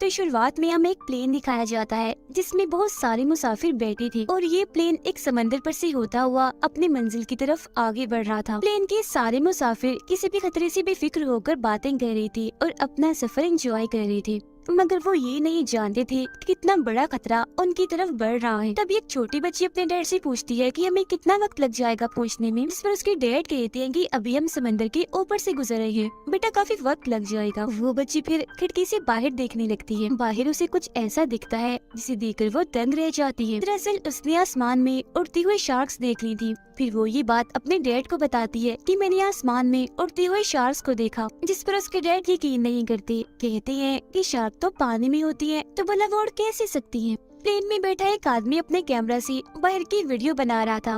तो शुरुआत में हमें एक प्लेन दिखाया जाता है जिसमें बहुत सारे मुसाफिर बैठे थे और ये प्लेन एक समंदर पर से होता हुआ अपनी मंजिल की तरफ आगे बढ़ रहा था। प्लेन के सारे मुसाफिर किसी भी खतरे से बेफिक्र होकर बातें कर रही थी और अपना सफर एंजॉय कर रही थी, मगर वो ये नहीं जानते थे कि कितना बड़ा खतरा उनकी तरफ बढ़ रहा है। तभी एक छोटी बच्ची अपने डैड से पूछती है कि हमें कितना वक्त लग जाएगा पहुंचने में, जिस पर उसके डैड कहते हैं कि अभी हम समंदर के ऊपर से गुजर रहे हैं, बेटा काफी वक्त लग जाएगा। वो बच्ची फिर खिड़की से बाहर देखने लगती है। बाहर उसे कुछ ऐसा दिखता है जिसे देखकर वो दंग रह जाती है। दरअसल उसने आसमान में उड़ती हुई शार्क्स देख ली थी। फिर वो ये बात अपने डैड को बताती है कि मैंने आसमान में उड़ते हुए शार्क्स को देखा, जिस पर उसके डैड यकीन नहीं करते। कहते हैं कि शार्क तो पानी में होती है, तो भला वो उड़ कैसे सकती है। प्लेन में बैठा एक आदमी अपने कैमरा से बाहर की वीडियो बना रहा था।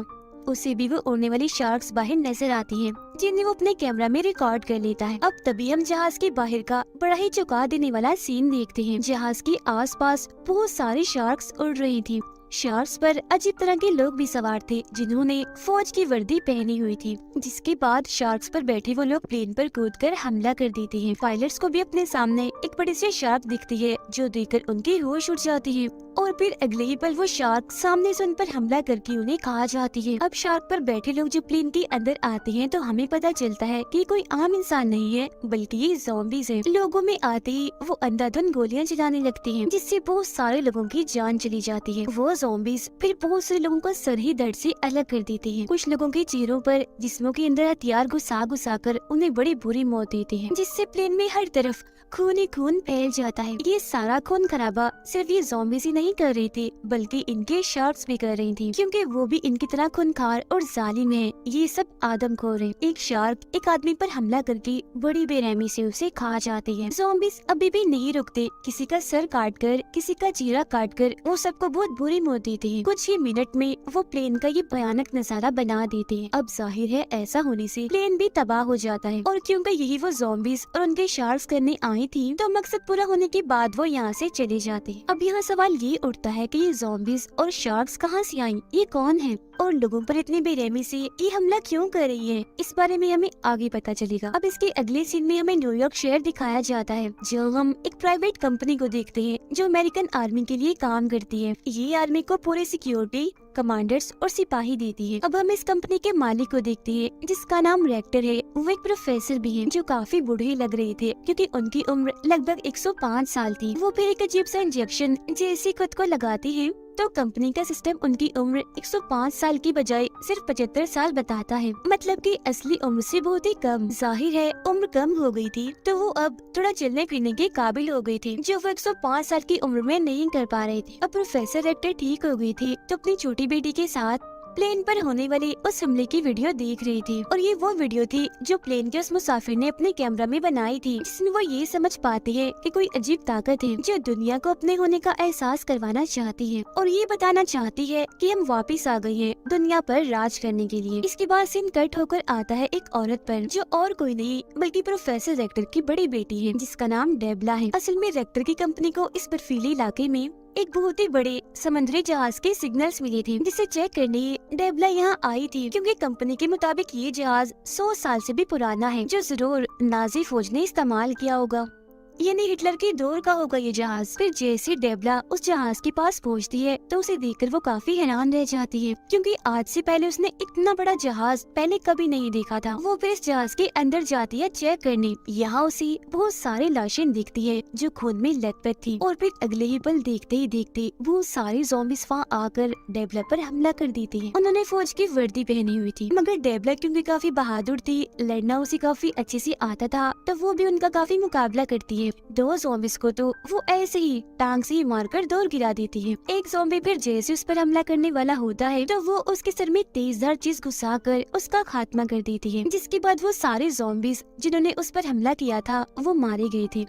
उसे भी वो उड़ने वाली शार्क्स बाहर नजर आती हैं, जिन्हें वो अपने कैमरा में रिकॉर्ड कर लेता है। अब तभी हम जहाज के बाहर का बड़ा ही चौंका देने वाला सीन देखते हैं। जहाज के आसपास बहुत सारी शार्क्स उड़ रही थी। शार्क्स पर अजीब तरह के लोग भी सवार थे जिन्होंने फौज की वर्दी पहनी हुई थी। जिसके बाद शार्क्स पर बैठे वो लोग प्लेन पर कूदकर हमला कर देते हैं। पायलट्स को भी अपने सामने एक बड़ी सी शार्क दिखती है जो देखकर उनकी होश उड़ जाती है और फिर अगले ही पल वो शार्क सामने से उन पर हमला करके उन्हें खा जाती है। अब शार्क पर बैठे लोग जो प्लेन के अंदर आते हैं तो हमें पता चलता है कि कोई आम इंसान नहीं है बल्कि ये ज़ॉम्बीज़ हैं। लोगों में आते ही वो अंधाधुंध गोलियां चलाने लगती हैं, जिससे बहुत सारे लोगों की जान चली जाती है। वो ज़ॉम्बीज़ फिर बहुत से लोगों का सर ही दर्द से अलग कर देते हैं। कुछ लोगों के चेहरों पर जिस्मों के अंदर हथियार घुसा कर उन्हें बड़ी बुरी मौत देते हैं, जिससे प्लेन में हर तरफ खून ही खून फैल जाता है। ये सारा खून खराबा सिर्फ ये ज़ॉम्बीज़ ही नहीं कर रहे थे बल्कि इनके शार्क्स भी कर रही थी, क्योंकि वो भी इनकी तरह खूनखार और जालिम है। ये सब आदमखोर है। एक शार्क एक आदमी पर हमला करके बड़ी बेरहमी से उसे खा जाती है। ज़ॉम्बीज़ अभी भी नहीं रुकते, किसी का सर काट कर, किसी का चेहरा काट कर वो सबको बहुत बुरी मौत देते हैं। कुछ ही मिनट में वो प्लेन का ये भयानक नजारा बना देते हैं। अब जाहिर है ऐसा होने से प्लेन भी तबाह हो जाता है, और क्योंकि यही वो ज़ॉम्बीज़ और उनके शार्क्स करने आई थी तो मकसद पूरा होने के बाद वो यहाँ से चले जाते हैं। अब यहाँ सवाल ये उठता है कि ये ज़ॉम्बीज़ और शार्क्स कहाँ से आई, ये कौन है और लोगों पर इतनी बेरहमी से ये हमला क्यों कर रही है, इस बारे में हमें आगे पता चलेगा। अब इसके अगले सीन में हमें न्यूयॉर्क शहर दिखाया जाता है, जो हम एक प्राइवेट कंपनी को देखते हैं जो अमेरिकन आर्मी के लिए काम करती है। ये आर्मी को पूरे सिक्योरिटी, कमांडर्स और सिपाही देती है। अब हम इस कंपनी के मालिक को देखते हैं जिसका नाम रेक्टर है। वो एक प्रोफेसर भी है जो काफी बूढ़े लग रहे थे क्योंकि उनकी उम्र लगभग 105 साल थी। वो फिर एक अजीब सा इंजेक्शन जैसे खुद को लगाते हैं तो कंपनी का सिस्टम उनकी उम्र 105 साल की बजाय सिर्फ 75 साल बताता है, मतलब कि असली उम्र से बहुत ही कम। जाहिर है उम्र कम हो गई थी तो वो अब थोड़ा चलने फिरने के काबिल हो गई थी, जो वो 105 साल की उम्र में नहीं कर पा रहे थे। अब प्रोफेसर रेक्टर ठीक हो गई थी तो अपनी छोटी बेटी के साथ प्लेन पर होने वाले उस हमले की वीडियो देख रही थी, और ये वो वीडियो थी जो प्लेन के उस मुसाफिर ने अपने कैमरा में बनाई थी, जिसमें वो ये समझ पाते हैं कि कोई अजीब ताकत है जो दुनिया को अपने होने का एहसास करवाना चाहती है और ये बताना चाहती है कि हम वापस आ गए हैं दुनिया पर राज करने के लिए। इसके बाद सीन कट होकर आता है एक औरत पर जो और कोई नहीं बल्कि प्रोफेसर रेक्टर की बड़ी बेटी है, जिसका नाम डेबला है। असल में रेक्टर की कंपनी को इस बर्फीले इलाके में एक बहुत ही बड़े समुद्री जहाज के सिग्नल्स मिले थे, जिसे चेक करने डेबला यहाँ आई थी, क्योंकि कंपनी के मुताबिक ये जहाज 100 साल से भी पुराना है, जो जरूर नाजी फौज ने इस्तेमाल किया होगा, यानी हिटलर के दौर का होगा ये जहाज। फिर जैसे डेबला उस जहाज के पास पहुंचती है तो उसे देखकर वो काफी हैरान रह जाती है, क्योंकि आज से पहले उसने इतना बड़ा जहाज पहले कभी नहीं देखा था। वो फिर इस जहाज के अंदर जाती है चेक करने। यहाँ उसे बहुत सारी लाशें दिखती है जो खून में लथपथ थी, और फिर अगले ही पल देखते ही देखते वो सारे ज़ॉम्बीज़ वहाँ आकर डेबला पर हमला कर देते हैं। उन्होंने फौज की वर्दी पहनी हुई थी, मगर डेबला क्योंकि काफी बहादुर थी, लड़ना उसे काफी अच्छे से आता था, तो वो भी उनका काफी मुकाबला करती है। दो ज़ॉम्बीज़ को तो वो ऐसे ही टांग से ही मारकर दूर गिरा देती है। एक ज़ॉम्बी फिर जैसे उस पर हमला करने वाला होता है तो वो उसके सर में तेजधार चीज घुसाकर उसका खात्मा कर देती है, जिसके बाद वो सारे ज़ॉम्बीज़ जिन्होंने उस पर हमला किया था वो मारे गए थे।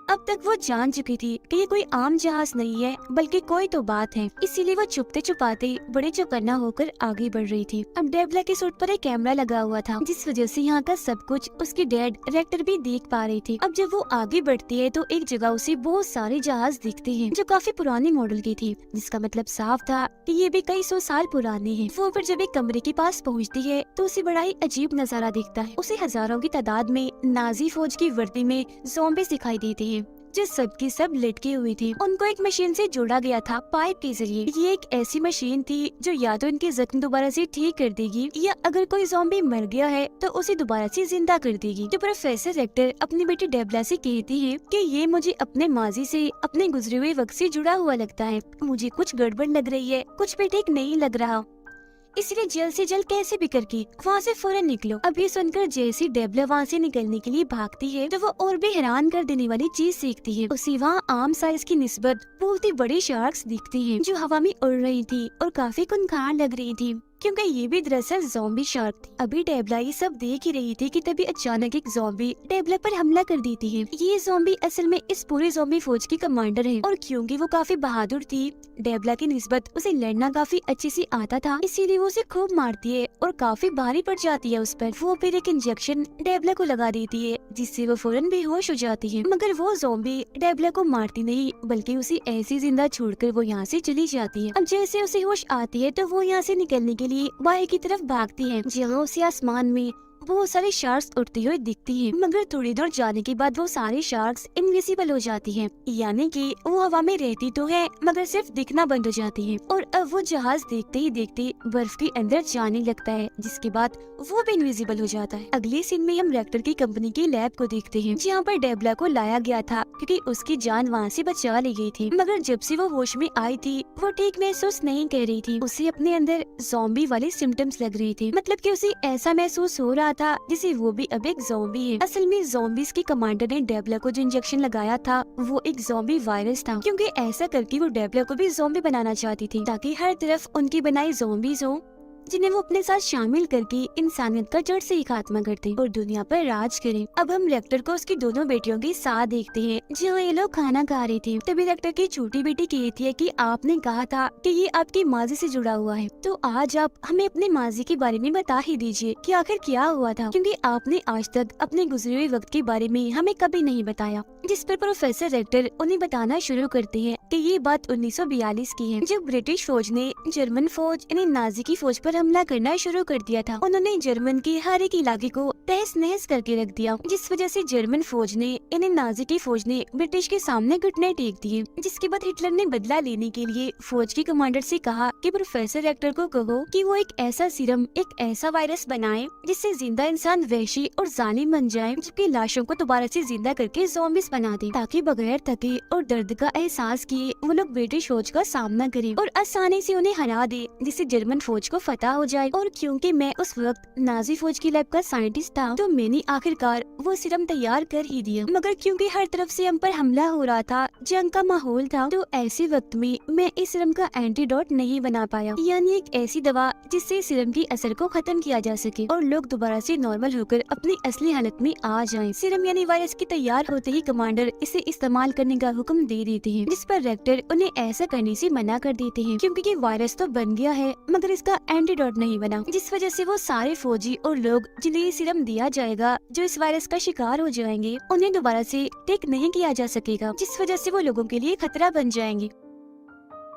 अब तक वो जान चुकी थी कि ये कोई आम जहाज नहीं है बल्कि कोई तो बात है, इसीलिए वो छुपते छुपाते बड़े चौकन्ना होकर आगे बढ़ रही थी। अब डेबला के सूट पर एक कैमरा लगा हुआ था, जिस वजह से यहाँ का सब कुछ उसकी डैड रेक्टर भी देख पा रही थी। अब जब वो आगे बढ़ती है तो एक जगह उसे बहुत सारे जहाज दिखते हैं जो काफी पुराने मॉडल की थी, जिसका मतलब साफ था कि ये भी कई 100 साल पुराने हैं। वो फिर जब एक कमरे के पास पहुँचती है तो उसे बड़ा ही अजीब नजारा दिखता है। उसे हजारों की तादाद में नाजी फौज की वर्दी में ज़ॉम्बीज़ दिखाई देते हैं जो सबकी सब लटकी हुई थी। उनको एक मशीन से जोड़ा गया था पाइप के जरिए। ये एक ऐसी मशीन थी जो या तो इनके जख्म दोबारा से ठीक कर देगी या अगर कोई ज़ॉम्बी मर गया है तो उसे दोबारा से जिंदा कर देगी। तो प्रोफेसर रेक्टर अपनी बेटी डेबला से कहती है कि ये मुझे अपने माजी से, अपने गुजरे हुए वक्त से जुड़ा हुआ लगता है। मुझे कुछ गड़बड़ लग रही है, कुछ भी ठीक नहीं लग रहा, इसलिए जल्द से जल्द कैसे भी करके वहाँ से फौरन निकलो। अब ये सुनकर जैसी डेबला वहाँ से निकलने के लिए भागती है तो वो और भी हैरान कर देने वाली चीज सीखती है। उसे वहाँ आम साइज की निस्बत बहुत ही बड़ी शार्क्स दिखती हैं जो हवा में उड़ रही थी और काफी खूंखार लग रही थी, क्योंकि ये भी दरअसल ज़ॉम्बी शार्क थी। अभी डेबला ये सब देख ही रही थी कि तभी अचानक एक ज़ॉम्बी डेबला पर हमला कर देती है। ये ज़ॉम्बी असल में इस पूरे ज़ॉम्बी फौज की कमांडर है और क्योंकि वो काफी बहादुर थी, डेबला की निस्बत उसे लड़ना काफी अच्छे से आता था, इसीलिए वो उसे खूब मारती है और काफी भारी पड़ जाती है उस पर। वो फिर एक इंजेक्शन डेबला को लगा देती है जिससे वो फौरन बेहोश हो जाती है। मगर वो ज़ॉम्बी डेबला को मारती नहीं बल्कि उसे ऐसी जिंदा छोड़कर वो यहाँ से चली जाती है। अब जैसे उसे होश आती है तो वो यहाँ से निकलने के लिए बाहर की तरफ भागती है, जहाँ उसे आसमान में बहुत सारे शार्क्स उड़ते हुए दिखती हैं। मगर थोड़ी दूर जाने के बाद वो सारे शार्क्स इनविजिबल हो जाती हैं, यानी कि वो हवा में रहती तो है मगर सिर्फ दिखना बंद हो जाती है। और अब वो जहाज देखते ही देखते बर्फ के अंदर जाने लगता है, जिसके बाद वो भी इनविजिबल हो जाता है। अगले सीन में हम रेक्टर की कंपनी की लैब को देखते हैं, जहाँ पर डेबला को लाया गया था क्योंकि उसकी जान वहाँ से बचा ली गई थी। मगर जब से वो होश में आई थी वो ठीक महसूस नहीं कर रही थी। उसे अपने अंदर ज़ॉम्बी वाले सिम्टम्स लग रही थी, मतलब कि उसे ऐसा महसूस हो रहा था जिसे वो भी अब एक ज़ॉम्बी है। असल में ज़ॉम्बीज़ के कमांडर ने डेबला को जो इंजेक्शन लगाया था वो एक ज़ॉम्बी वायरस था, क्योंकि ऐसा करके वो डेबला को भी ज़ॉम्बी बनाना चाहती थी ताकि हर तरफ उनकी बनाई ज़ॉम्बीज़ हो जिन्हें वो अपने साथ शामिल करके इंसानियत का जड़ से ही खात्मा करते और दुनिया पर राज करें। अब हम रेक्टर को उसकी दोनों बेटियों के साथ देखते हैं, जहाँ ये लोग खाना खा रही थी। तभी रेक्टर की छोटी बेटी कहती है कि आपने कहा था कि ये आपकी माजी से जुड़ा हुआ है, तो आज आप हमें अपने माजी के बारे में बता ही दीजिए कि आखिर क्या हुआ था, क्योंकि आपने आज तक अपने गुजरे हुए वक्त के बारे में हमें कभी नहीं बताया। जिस पर प्रोफेसर रेक्टर उन्हें बताना शुरू करते हैं कि ये बात 1942 की है, जब ब्रिटिश फौज ने जर्मन फौज यानी नाजी की फौज पर हमला करना शुरू कर दिया था। उन्होंने जर्मन के हर एक इलाके को तहस नहस करके रख दिया, जिस वजह से जर्मन फौज ने यानी नाजी की फौज ने ब्रिटिश के सामने घुटने टेक दिए। जिसके बाद हिटलर ने बदला लेने के लिए फौज के कमांडर से कहा कि प्रोफेसर रेक्टर को कहो कि वो एक ऐसा सीरम, एक ऐसा वायरस बनाए जिससे जिंदा इंसान वहशी और जालिम बन जाए, जबकि लाशों को दोबारा से जिंदा करके ज़ॉम्बीज़ बना दे, ताकि बगैर थके और दर्द का एहसास किए वो लोग ब्रिटिश फौज का सामना करें और आसानी से उन्हें हरा दे, जिससे जर्मन फौज को फतह हो जाए। और क्योंकि मैं उस वक्त नाजी फौज की लैब का साइंटिस्ट था तो मैंने आखिरकार वो सीरम तैयार कर ही दिया। मगर क्योंकि हर तरफ से हम पर हमला हो रहा था, जंग का माहौल था, तो ऐसे वक्त में मैं इस सीरम का एंटीडोट नहीं बना पाया, यानी एक ऐसी दवा जिससे सीरम की असर को खत्म किया जा सके और लोग दोबारा से नॉर्मल होकर अपनी असली हालत में आ जाएं। सीरम यानी वायरस की तैयार होते ही कमांडर इसे इस्तेमाल करने का हुक्म दे देते हैं, जिस पर रेक्टर उन्हें ऐसा करने से मना कर देते हैं, क्योंकि ये वायरस तो बन गया है मगर इसका एंटीडोट नहीं बना, जिस वजह से वो सारे फौजी और लोग जिन्हें ये सीरम दिया जाएगा जो इस वायरस का शिकार हो जाएंगे, उन्हें दोबारा से टेक नहीं किया जा सकेगा, जिस वजह से वो लोगों के लिए खतरा बन जाएंगे।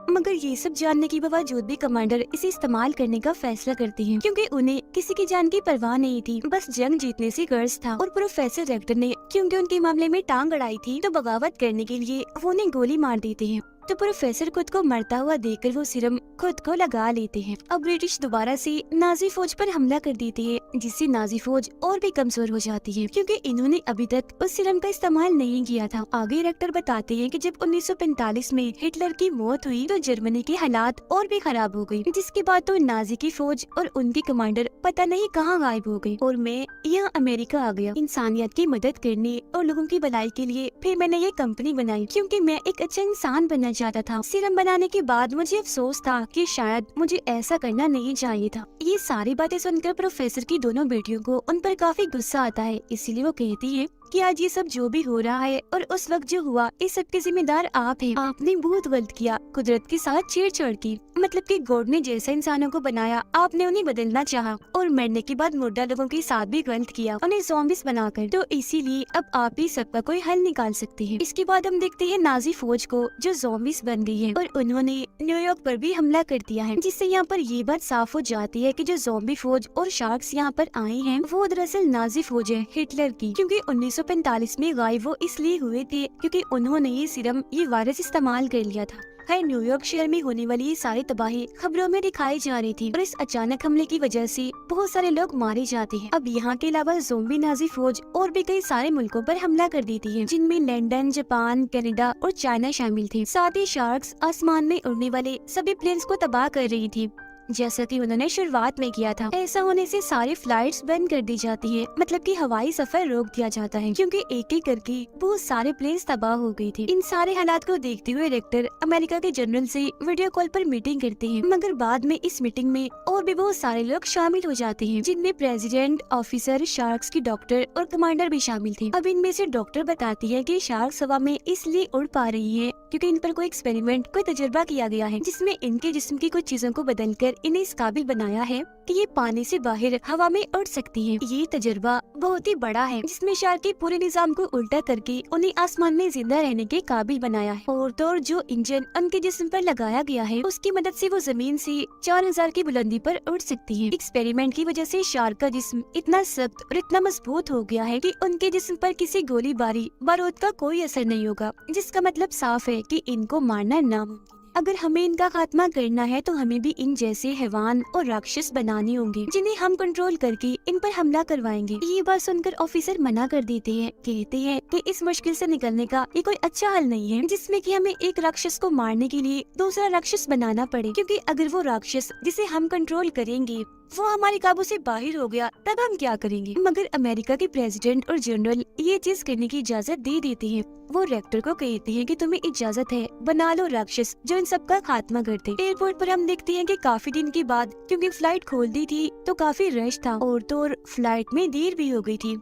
मगर ये सब जानने के बावजूद भी कमांडर इसे इस्तेमाल करने का फैसला करती हैं, क्योंकि उन्हें किसी की जान की परवाह नहीं थी, बस जंग जीतने से गर्ज था। और प्रोफेसर रेक्टर ने क्योंकि उनके मामले में टांग अड़ाई थी तो बगावत करने के लिए वो उन्हें गोली मार देते हैं। तो प्रोफेसर खुद को मरता हुआ देखकर वो सीरम खुद को लगा लेते हैं। अब ब्रिटिश दोबारा से नाजी फौज पर हमला कर देती है, जिससे नाजी फौज और भी कमजोर हो जाती है, क्योंकि इन्होंने अभी तक उस सीरम का इस्तेमाल नहीं किया था। आगे रेक्टर बताते हैं कि जब 1945 में हिटलर की मौत हुई तो जर्मनी के हालात और भी खराब हो गई, जिसके बाद तो नाजी की फौज और उनके कमांडर पता नहीं कहाँ गायब हो गए और मैं यहाँ अमेरिका आ गया इंसानियत की मदद करने और लोगों की भलाई के लिए। फिर मैंने ये कंपनी बनाई क्योंकि मैं एक अच्छा इंसान बनना चाहता था। सीरम बनाने के बाद मुझे अफसोस था कि शायद मुझे ऐसा करना नहीं चाहिए था। ये सारी बातें सुनकर प्रोफेसर की दोनों बेटियों को उन पर काफी गुस्सा आता है, इसीलिए वो कहती है कि आज ये सब जो भी हो रहा है और उस वक्त जो हुआ, इस सब के जिम्मेदार आप हैं। आपने बहुत गलत किया, कुदरत के साथ छेड़छाड़ की, मतलब कि गॉड ने जैसा इंसानों को बनाया आपने उन्हें बदलना चाहा और मरने के बाद मुर्दा लोगों के साथ भी गलत किया, उन्हें ज़ॉम्बीज़ बनाकर। तो इसीलिए अब आप ही सबका कोई हल निकाल सकते हैं। इसके बाद हम देखते हैं नाजी फौज को जो ज़ॉम्बीज़ बन गई है और उन्होंने न्यूयॉर्क पर भी हमला कर दिया है, जिससे यहाँ पर ये बात साफ हो जाती है कि जो ज़ॉम्बी फौज और शार्क्स यहाँ पर आए हैं वो दरअसल नाजी फौज है हिटलर की, क्योंकि 1945 में गायब वो इसलिए हुए थे क्योंकि उन्होंने ये वायरस इस्तेमाल कर लिया था। है न्यूयॉर्क शहर में होने वाली ये सारी तबाही खबरों में दिखाई जा रही थी और इस अचानक हमले की वजह से बहुत सारे लोग मारे जाते हैं। अब यहाँ के अलावा ज़ोंबी नाजी फौज और भी कई सारे मुल्कों पर हमला कर देती है, जिनमें लंदन, जापान, कनाडा और चाइना शामिल थे। साथ ही शार्क्स आसमान में उड़ने वाले सभी प्लेन्स को तबाह कर रही थी, जैसा कि उन्होंने शुरुआत में किया था। ऐसा होने से सारी फ्लाइट्स बंद कर दी जाती है, मतलब कि हवाई सफर रोक दिया जाता है, क्योंकि एक एक करके बहुत सारे प्लेन्स तबाह हो गई थी। इन सारे हालात को देखते हुए डायरेक्टर अमेरिका के जनरल से वीडियो कॉल पर मीटिंग करते हैं, मगर बाद में इस मीटिंग में और भी बहुत सारे लोग शामिल हो जाते हैं, जिनमें प्रेसिडेंट, ऑफिसर, शार्क्स की डॉक्टर और कमांडर भी शामिल थे। अब इनमें से डॉक्टर बताती है कि शार्क्स हवा में इसलिए उड़ पा रही है क्योंकि इन पर कोई एक्सपेरिमेंट, कोई तजुर्बा किया गया है, जिसमें इनके जिस्म की कुछ चीजों को बदलकर इन्हें इस काबिल बनाया है कि ये पानी से बाहर हवा में उड़ सकती हैं। ये तजुर्बा बहुत ही बड़ा है, जिसमें शार्क के पूरे निजाम को उल्टा करके उन्हें आसमान में जिंदा रहने के काबिल बनाया है। और तो और जो इंजन उनके जिस्म पर लगाया गया है, उसकी मदद से वो जमीन से 4000 की बुलंदी पर उड़ सकती है। एक्सपेरिमेंट की वजह से शार्क का जिस्म इतना सख्त और इतना मजबूत हो गया है कि उनके जिस्म पर किसी गोली बारूद का कोई असर नहीं होगा, जिसका मतलब साफ है कि इनको मारना नामुमकिन है। अगर हमें इनका खात्मा करना है तो हमें भी इन जैसे हैवान और राक्षस बनाने होंगे, जिन्हें हम कंट्रोल करके इन पर हमला करवाएंगे। ये बात सुनकर ऑफिसर मना कर देते हैं, कहते हैं कि इस मुश्किल से निकलने का ये कोई अच्छा हल नहीं है, जिसमें कि हमें एक राक्षस को मारने के लिए दूसरा राक्षस बनाना पड़े, क्योंकि अगर वो राक्षस जिसे हम कंट्रोल करेंगे वो हमारे काबू से बाहर हो गया, तब हम क्या करेंगे। मगर अमेरिका के प्रेसिडेंट और जनरल ये चीज करने की इजाजत दे देते हैं। वो रेक्टर को कहते हैं कि तुम्हें इजाजत है, बना लो राक्षस जो इन सब का खात्मा करते। एयरपोर्ट पर हम देखते हैं कि काफी दिन के बाद, क्योंकि फ्लाइट खोल दी थी तो काफी रश था और तो और फ्लाइट में देर भी हो गई थी,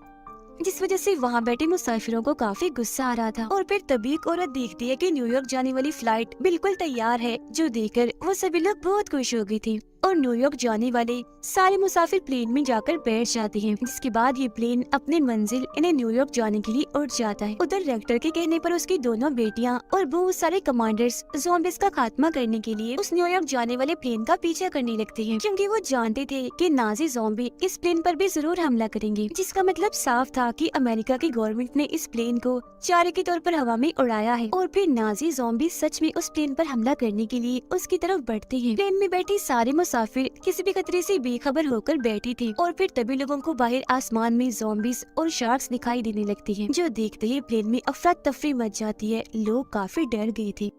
जिस वजह से वहाँ बैठे मुसाफिरों को काफी गुस्सा आ रहा था। और फिर तभी एक औरत देखती है कि न्यूयॉर्क जाने वाली फ्लाइट बिल्कुल तैयार है, जो देखकर वो सभी लोग बहुत खुश हो गई थी और न्यूयॉर्क जाने वाले सारे मुसाफिर प्लेन में जाकर बैठ जाते हैं, जिसके बाद ये प्लेन अपने मंजिल इन्हें न्यूयॉर्क जाने के लिए उड़ जाता है। उधर रेक्टर के कहने पर उसकी दोनों बेटियां और बहुत सारे कमांडर्स ज़ॉम्बीज़ का खात्मा करने के लिए उस न्यूयॉर्क जाने वाले प्लेन का पीछा करने लगते हैं, क्योंकि वो जानते थे कि नाजी ज़ॉम्बी इस प्लेन पर भी जरूर हमला करेंगे, जिसका मतलब साफ था कि अमेरिका की गवर्नमेंट ने इस प्लेन को चारे के तौर पर हवा में उड़ाया है। और फिर नाजी ज़ॉम्बी सच में उस प्लेन पर हमला करने के लिए उसकी तरफ बढ़ते हैं। प्लेन में बैठी सारे मुसाफिर किसी भी खतरे से बेखबर होकर बैठी थी और फिर तभी लोगों को बाहर आसमान में ज़ॉम्बीज़ और शार्क्स दिखाई देने लगती हैं, जो देखते ही प्लेन में अफरा तफरी मच जाती है। लोग काफी डर गए थे।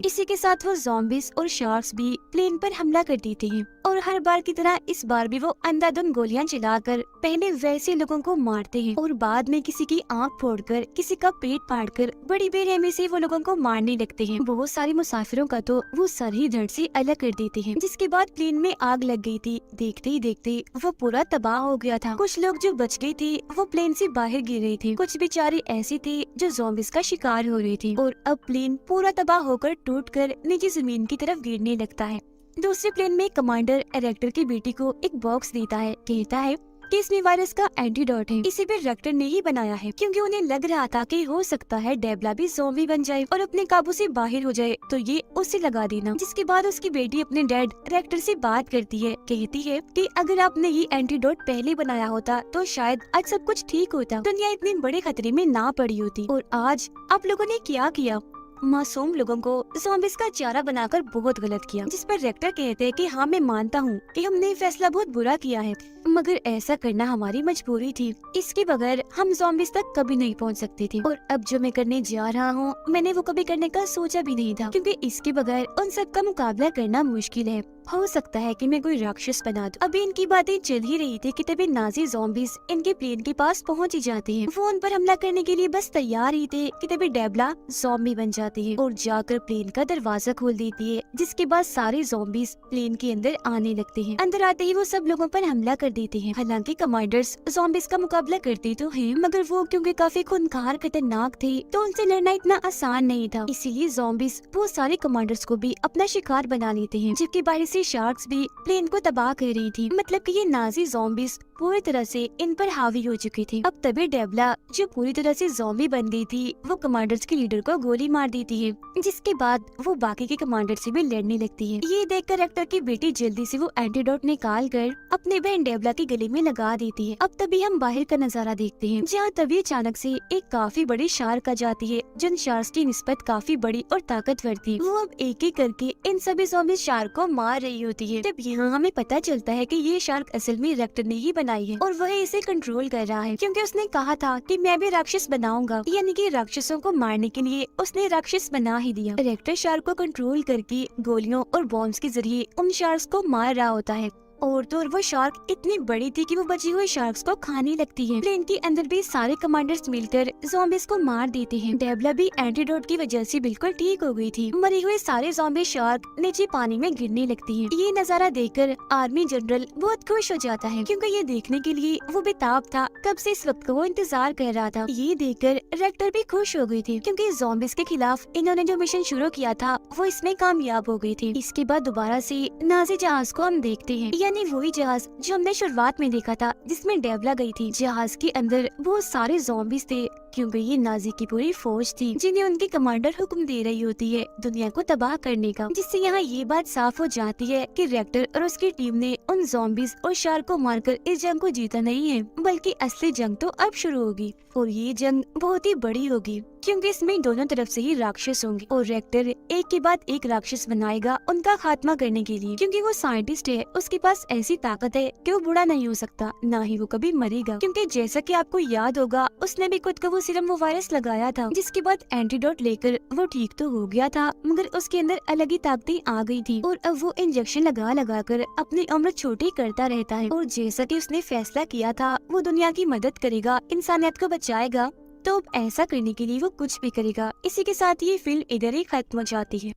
इसी के साथ वो ज़ॉम्बीज़ और शार्क्स भी प्लेन पर हमला कर देते हैं और हर बार की तरह इस बार भी वो अंधाधुंध गोलियां चलाकर पहले वैसे लोगों को मारते हैं और बाद में किसी की आंख फोड़कर, किसी का पेट फाड़कर बड़ी बेरहमी से वो लोगों को मारने लगते हैं। बहुत सारे मुसाफिरों का तो वो सर ही धड़ से अलग कर देते हैं, जिसके बाद प्लेन में आग लग गई थी। देखते ही देखते वो पूरा तबाह हो गया था। कुछ लोग जो बच गए थे वो प्लेन से बाहर गिर रहे थे, कुछ बेचारे ऐसे थे जो ज़ॉम्बीज़ का शिकार हो रहे थे और अब प्लेन पूरा तबाह होकर टूटकर नीचे जमीन की तरफ गिरने लगता है। दूसरे प्लेन में कमांडर रेक्टर की बेटी को एक बॉक्स देता है, कहता है कि इसमें वायरस का एंटीडोट है, इसे भी रेक्टर ने ही बनाया है, क्योंकि उन्हें लग रहा था कि हो सकता है डेबला भी ज़ॉम्बी बन जाए और अपने काबू से बाहर हो जाए, तो ये उसे लगा देना। जिसके बाद उसकी बेटी अपने डैड रेक्टर से बात करती है, कहती है कि अगर आपने ये एंटीडोट पहले बनाया होता तो शायद आज सब कुछ ठीक होता, दुनिया इतने बड़े खतरे में ना पड़ी होती। और आज आप लोगों ने क्या किया, मासूम लोगों को ज़ॉम्बीज़ का चारा बनाकर बहुत गलत किया। जिस पर रेक्टर कहते हैं कि हाँ, मैं मानता हूँ कि हमने फैसला बहुत बुरा किया है, मगर ऐसा करना हमारी मजबूरी थी। इसके बगैर हम ज़ॉम्बीज़ तक कभी नहीं पहुँच सकते थे और अब जो मैं करने जा रहा हूँ मैंने वो कभी करने का सोचा भी नहीं था, क्योंकि इसके बगैर उन सब का मुकाबला करना मुश्किल है। हो सकता है कि मैं कोई राक्षस बना दूं। अभी इनकी बातें चल ही रही थी कि तभी नाजी ज़ॉम्बीज़ इनके प्लेन के पास पहुंच ही जाते हैं। वो उन पर हमला करने के लिए बस तैयार ही थे कि तभी डेबला ज़ॉम्बी बन जाती है और जाकर प्लेन का दरवाजा खोल देती है, जिसके बाद सारे ज़ॉम्बीज़ प्लेन के अंदर आने लगते हैं। अंदर आते ही वो सब लोगों पर हमला कर देते हैं। हालांकि कमांडर्स ज़ॉम्बीज़ का मुकाबला करते तो हैं, मगर वो क्योंकि काफी खूंखार खतरनाक थे तो उनसे लड़ना इतना आसान नहीं था। इसीलिए ज़ॉम्बीज़ बहुत सारे कमांडर्स को भी अपना शिकार बना लेते हैं, जबकि बाहर से शार्क्स भी प्लेन को तबाह कर रही थी। मतलब कि ये नाजी ज़ॉम्बीज़ पूरी तरह से इन पर हावी हो चुके थे। अब तभी डेवला, जो पूरी तरह से ज़ॉम्बी बन गई थी, वो कमांडर्स के लीडर को गोली मार देती है, जिसके बाद वो बाकी के कमांडर से भी लड़ने लगती है। ये देखकर रेक्टर की बेटी जल्दी से वो एंटीडोट निकाल कर अपनी बहन डेवला के गले में लगा देती है। अब तभी हम बाहर का नजारा देखते हैं, जहाँ तभी अचानक से एक काफी बड़ी शार्क आ जाती है, जो इन शार्क्स की निस्बत काफी बड़ी और ताकतवर थी। वो अब एक एक करके इन सभी ज़ॉम्बी शार्क को मार रही होती है। तब यहाँ हमें पता चलता है कि ये शार्क असल में रेक्टर ने ही बनाई है और वह इसे कंट्रोल कर रहा है, क्योंकि उसने कहा था कि मैं भी राक्षस बनाऊंगा, यानी कि राक्षसों को मारने के लिए उसने राक्षस बना ही दिया। रेक्टर शार्क को कंट्रोल करके गोलियों और बॉम्ब्स के जरिए उन शार्क्स को मार रहा होता है। और तो और वो शार्क इतनी बड़ी थी कि वो बची हुई शार्क्स को खाने लगती है। प्लेन के अंदर भी सारे कमांडर्स मिलकर ज़ॉम्बीज को मार देते हैं। डेवला भी एंटीडोट की वजह से बिल्कुल ठीक हो गई थी। मरी हुए सारे ज़ॉम्बी शार्क नीचे पानी में गिरने लगती हैं। ये नजारा देखकर आर्मी जनरल बहुत खुश हो जाता है, क्योंकि ये देखने के लिए वो बेताब था, कब से इस वक्त का वो इंतजार कर रहा था। ये देखकर रेक्टर भी खुश हो गई थी, क्योंकि ज़ॉम्बीज के खिलाफ इन्होंने जो मिशन शुरू किया था वो इसमें कामयाब हो गई थी। इसके बाद दोबारा से नाज़ी जहाज को हम देखते हैं, यानी वही जहाज जो हमने शुरुआत में देखा था, जिसमें डेवला गई थी। जहाज के अंदर बहुत सारे ज़ॉम्बीज थे, क्योंकि ये नाजी की पूरी फौज थी, जिन्हें उनकी कमांडर हुक्म दे रही होती है दुनिया को तबाह करने का। जिससे यहाँ ये बात साफ हो जाती है कि रेक्टर और उसकी टीम ने उन ज़ॉम्बीज और शार्क को मारकर इस जंग को जीता नहीं है, बल्कि असली जंग तो अब शुरू होगी। और ये जंग बहुत ही बड़ी होगी, क्योंकि इसमें दोनों तरफ से ही राक्षस होंगे और रेक्टर एक के बाद एक राक्षस बनाएगा उनका खात्मा करने के लिए। क्योंकि वो साइंटिस्ट है, उसके पास ऐसी ताकत है कि वो बुरा नहीं हो सकता, ना ही वो कभी मरेगा। क्योंकि जैसा कि आपको याद होगा, उसने भी खुद को वो सिरम वो वायरस लगाया था, जिसके बाद एंटीडोट लेकर वो ठीक तो हो गया था, मगर उसके अंदर अलग ही ताकतें आ गई थी और अब वो इंजेक्शन लगा लगा कर अपनी उम्र छोटी करता रहता है। और जैसा कि उसने फैसला किया था वो दुनिया की मदद करेगा, इंसानियत को बचाएगा, तो अब ऐसा करने के लिए वो कुछ भी करेगा। इसी के साथ ये फिल्म इधर ही खत्म हो जाती है।